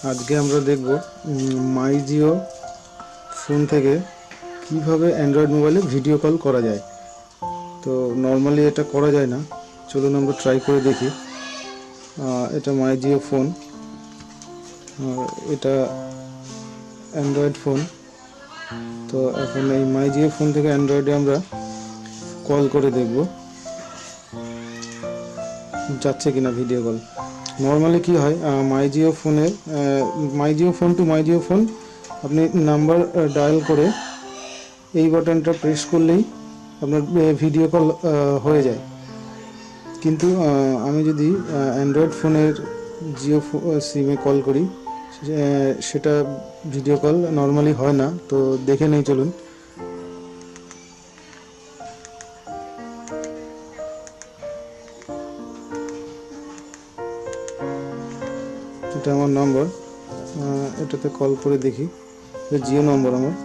আজকে আমরা দেখব মাই জিও ফোন থেকে কিভাবে অ্যান্ড্রয়েড মোবাইলে ভিডিও কল করা যায়। তো নর্মালি এটা করা যায় না, চলুন আমরা ট্রাই করে দেখি। এটা মাই জিও ফোন, এটা অ্যান্ড্রয়েড ফোন। তো এখন এই মাই জিও ফোন থেকে অ্যান্ড্রয়েডে আমরা কল করে দেখব যাচ্ছে কিনা ভিডিও কল। নর্মালি কি হয়, মাই জিও ফোনের my Jio phone to my Jio phone আপনি নাম্বার ডায়াল করে এই বাটনটা প্রেস করলেই আপনার ভিডিও কল হয়ে যায়। কিন্তু আমি যদি অ্যান্ড্রয়েড ফোনের জিও সিমে কল করি, সেটা ভিডিও কল নর্মালি হয় না। তো দেখে নেই, চলুন। এটা আমার নম্বর, এটাতে কল করে দেখি। জিও নম্বর আমার,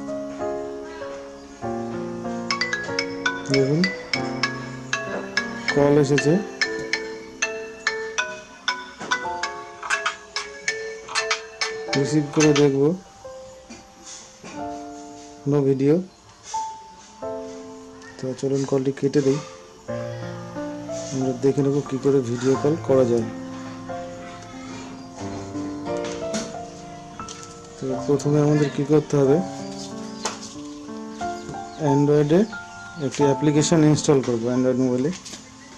দেখুন কল এসেছে। রিসিভ করে দেখব, নো ভিডিও। তো চলুন কলটি কেটে দিই, আমরা দেখে নেব কী করে ভিডিও কল করা যায়। তো প্রথমে আমাদের কী করতে হবে, অ্যান্ড্রয়েডে একটি অ্যাপ্লিকেশান ইনস্টল করব। অ্যান্ড্রয়েড মোবাইলে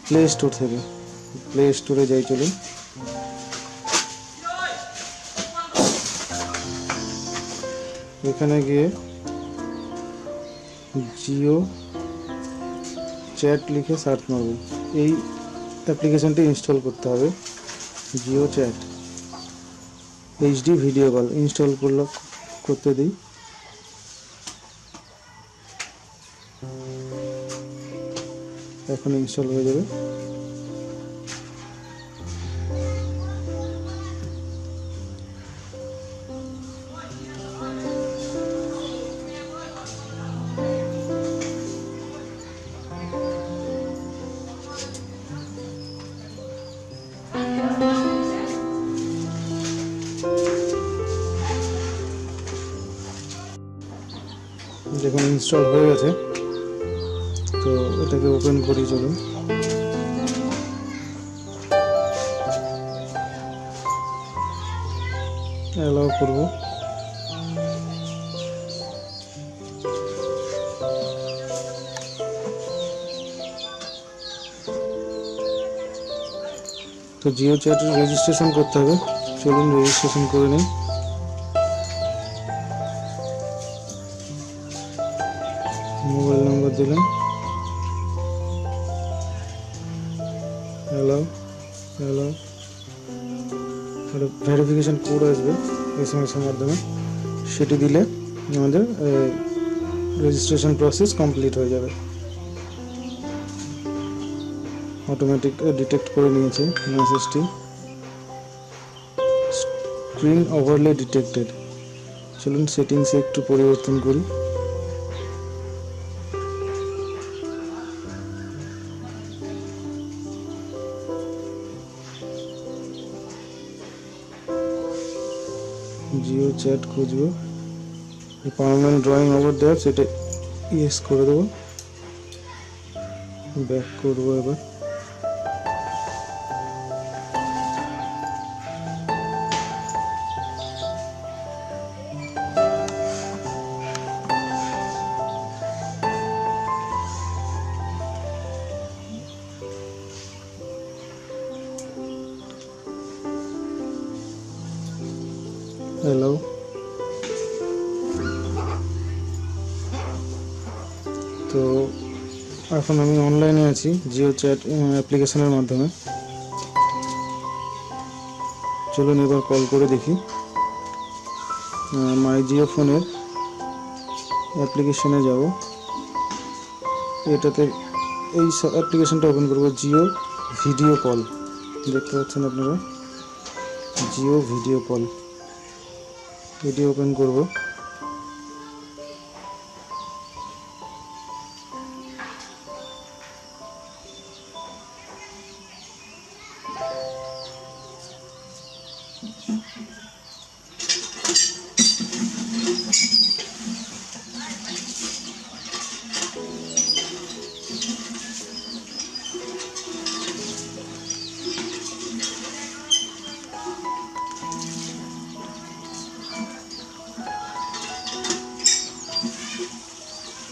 প্লে স্টোর থেকে, প্লে স্টোরে যাই, চলুন। এখানে গিয়ে জিও চ্যাট লিখে সার্চ মারব। এই অ্যাপ্লিকেশানটি ইনস্টল করতে হবে, Jio chat HD video call. Install করতে দিই। এখন ইনস্টল হয়ে যাবে। দেখুন ইনস্টল হয়ে গেছে। তো এটাকে ওপেন করি, চলুন। অ্যালাউ করব। তো জিও চ্যাটের রেজিস্ট্রেশন করতে হবে, চলুন রেজিস্ট্রেশন করে নিই। মোবাইল নাম্বার দিলাম, অ্যালাউ অ্যালাউ। একটা ভেরিফিকেশান কোড আসবে SMS এর মাধ্যমে, সেটি দিলে আমাদের রেজিস্ট্রেশন প্রসেস কমপ্লিট হয়ে যাবে। অটোমেটিক ডিটেক্ট করে নিয়েছে মেসেজটি। Screen overlay detected. চলুন সেটিংসে একটু পরিবর্তন করি। জিও চ্যাট খুঁজবো, পার্মানেন্ট ড্রয়িং ওভার দেওয়ার, সেটা ইয়েস করে দেবো। ব্যাক করবো এবার। হ্যালো, তো এখন আমি অনলাইনে আছি জিও চ্যাট অ্যাপ্লিকেশনের মাধ্যমে। চলুন এবার কল করে দেখি। মাই জিও ফোনের অ্যাপ্লিকেশনে যাব, এটাতে এই অ্যাপ্লিকেশনটা ওপেন করব, জিও ভিডিও কল। দেখতে পাচ্ছেন আপনারা, জিও ভিডিও কল, এটি ওপেন করব।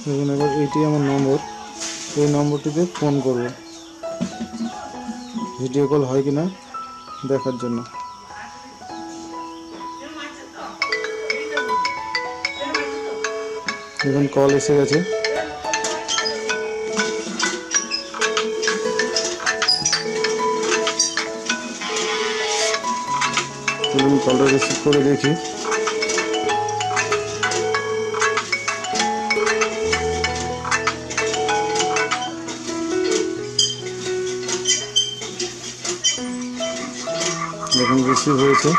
দেখুন এবার এইটি আমার নম্বর, এই নম্বরটিতে ফোন করব ভিডিও কল হয় কিনা দেখার জন্য। দেখুন কল এসে গেছে। চলুন কলটা রিসিভ করে দেখি। দেখুন রিসিভ হয়েছে।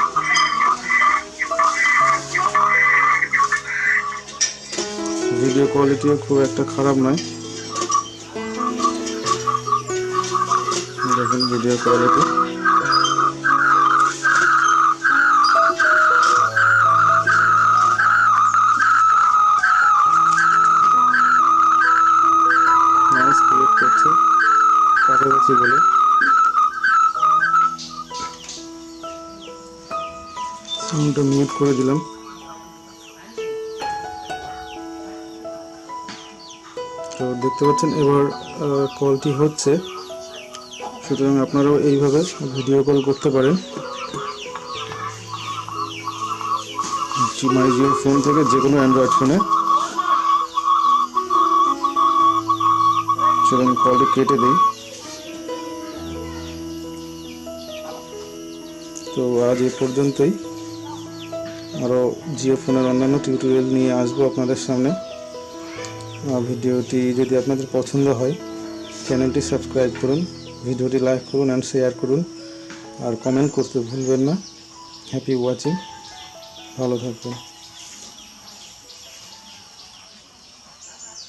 ভিডিও কোয়ালিটিও খুব একটা খারাপ নয়। দেখুন ভিডিও কোয়ালিটি। নয়েজ ক্রিয়েট করছে কাছাকাছি বলে। সাউন্ডটা মিউট করে দিলাম। তো দেখতে পাচ্ছেন এবার কলটি হচ্ছে। সুতরাং আপনারাও এইভাবে ভিডিও কল করতে পারেন মাই জিও ফোন থেকে, যে কোনো অ্যান্ড্রয়েড ফোনে। চলুন কলটি কেটে দিই। তো আজ এই পর্যন্তই। আরও জিও ফোনের অন্যান্য টিউটোরিয়াল নিয়ে আসবো আপনাদের সামনে। ভিডিওটি যদি আপনাদের পছন্দ হয় চ্যানেলটি সাবস্ক্রাইব করুন, ভিডিওটি লাইক করুন অ্যান্ড শেয়ার করুন, আর কমেন্ট করতে ভুলবেন না। হ্যাপি ওয়াচিং, ভালো থাকবেন।